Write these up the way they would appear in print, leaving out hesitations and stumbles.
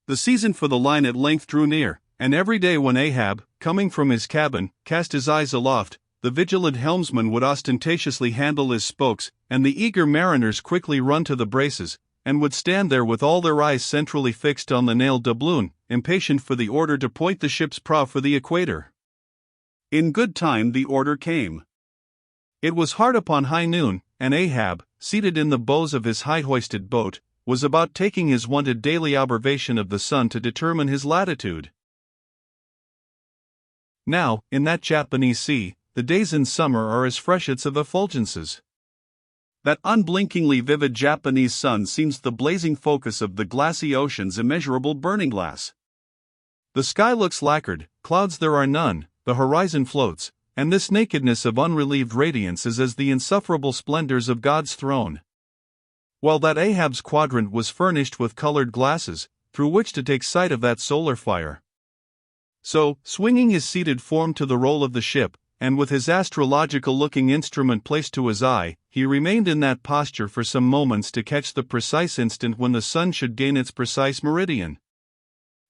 The season for the line at length drew near, and every day when Ahab, coming from his cabin, cast his eyes aloft, the vigilant helmsman would ostentatiously handle his spokes, and the eager mariners quickly run to the braces, and would stand there with all their eyes centrally fixed on the nailed doubloon, impatient for the order to point the ship's prow for the equator. In good time the order came. It was hard upon high noon, and Ahab, seated in the bows of his high-hoisted boat, was about taking his wonted daily observation of the sun to determine his latitude. Now, in that Japanese sea, the days in summer are as freshets of effulgences. That unblinkingly vivid Japanese sun seems the blazing focus of the glassy ocean's immeasurable burning glass. The sky looks lacquered, clouds there are none, the horizon floats, and this nakedness of unrelieved radiance is as the insufferable splendors of God's throne. While that Ahab's quadrant was furnished with colored glasses, through which to take sight of that solar fire. So, swinging his seated form to the roll of the ship, and with his astrological-looking instrument placed to his eye, he remained in that posture for some moments to catch the precise instant when the sun should gain its precise meridian.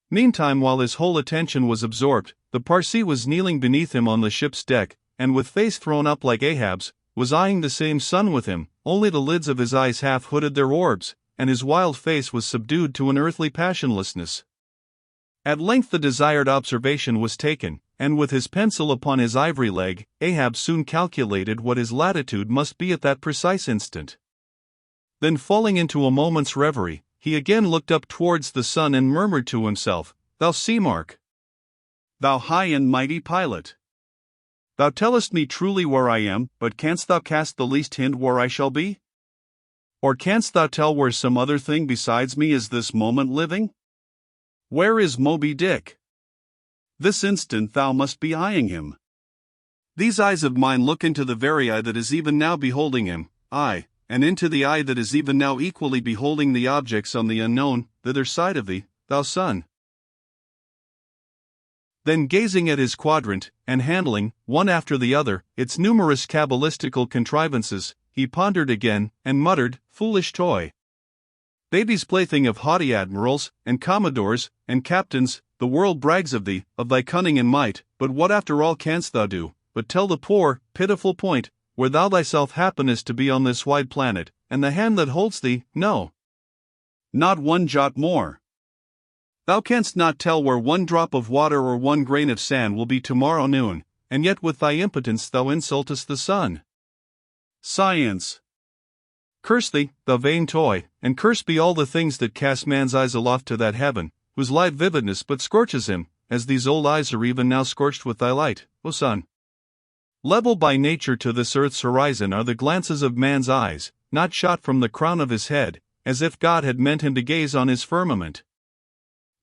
Meantime, while his whole attention was absorbed, the Parsee was kneeling beneath him on the ship's deck, and with face thrown up like Ahab's, was eyeing the same sun with him, only the lids of his eyes half hooded their orbs, and his wild face was subdued to an earthly passionlessness. At length the desired observation was taken, and with his pencil upon his ivory leg, Ahab soon calculated what his latitude must be at that precise instant. Then, falling into a moment's reverie, he again looked up towards the sun and murmured to himself, "Thou sea mark! Thou high and mighty pilot! Thou tellest me truly where I am, but canst thou cast the least hint where I shall be? Or canst thou tell where some other thing besides me is this moment living? Where is Moby-Dick? This instant thou must be eyeing him. These eyes of mine look into the very eye that is even now beholding him, aye, and into the eye that is even now equally beholding the objects on the unknown, thither side of thee, thou sun." Then, gazing at his quadrant, and handling, one after the other, its numerous cabalistical contrivances, he pondered again, and muttered, "Foolish toy! Baby's plaything of haughty admirals, and commodores, and captains, the world brags of thee, of thy cunning and might, but what after all canst thou do, but tell the poor, pitiful point, where thou thyself happenest to be on this wide planet, and the hand that holds thee, no, not one jot more. Thou canst not tell where one drop of water or one grain of sand will be tomorrow noon, and yet with thy impotence thou insultest the sun. Science! Curse thee, thou vain toy, and curse be all the things that cast man's eyes aloft to that heaven, whose light vividness but scorches him, as these old eyes are even now scorched with thy light, O sun. Level by nature to this earth's horizon are the glances of man's eyes, not shot from the crown of his head, as if God had meant him to gaze on his firmament.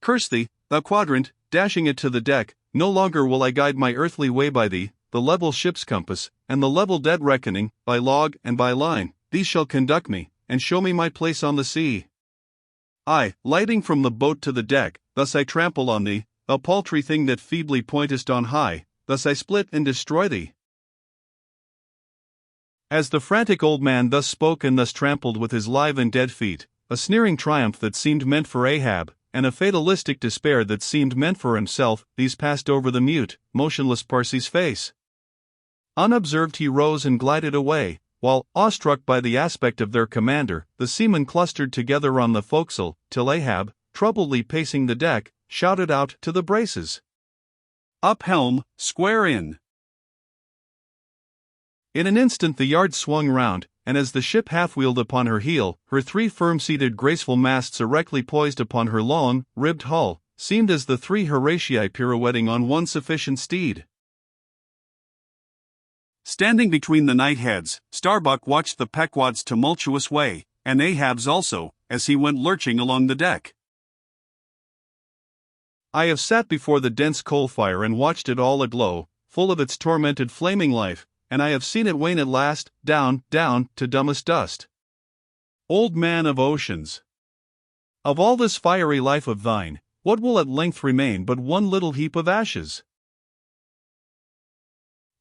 Curse thee, thou quadrant, dashing it to the deck, no longer will I guide my earthly way by thee, the level ship's compass, and the level dead reckoning, by log and by line, these shall conduct me, and show me my place on the sea. I, lighting from the boat to the deck, thus I trample on thee, thou paltry thing that feebly pointest on high, thus I split and destroy thee." As the frantic old man thus spoke and thus trampled with his live and dead feet, a sneering triumph that seemed meant for Ahab, and a fatalistic despair that seemed meant for himself, these passed over the mute, motionless Parsee's face. Unobserved he rose and glided away, while, awestruck by the aspect of their commander, the seamen clustered together on the forecastle, till Ahab, troubledly pacing the deck, shouted out to the braces, "Up helm, square in!" In an instant the yard swung round, and as the ship half-wheeled upon her heel, her three firm-seated graceful masts erectly poised upon her long, ribbed hull, seemed as the three Horatii pirouetting on one sufficient steed. Standing between the knight-heads, Starbuck watched the Pequod's tumultuous way, and Ahab's also, as he went lurching along the deck. I have sat before the dense coal-fire and watched it all aglow, full of its tormented flaming life, and I have seen it wane at last, down, down, to dumbest dust. Old man of oceans! Of all this fiery life of thine, what will at length remain but one little heap of ashes?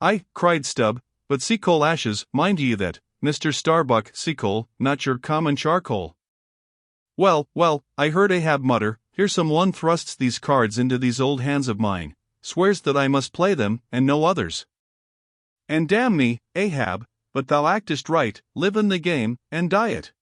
"Aye," cried Stubb, "but sea coal ashes, mind ye that, Mr. Starbuck, sea coal, not your common charcoal." "Well, well," I heard Ahab mutter, Here someone thrusts these cards into these old hands of mine, swears that I must play them, and no others. And damn me, Ahab, but thou actest right, live in the game, and die it.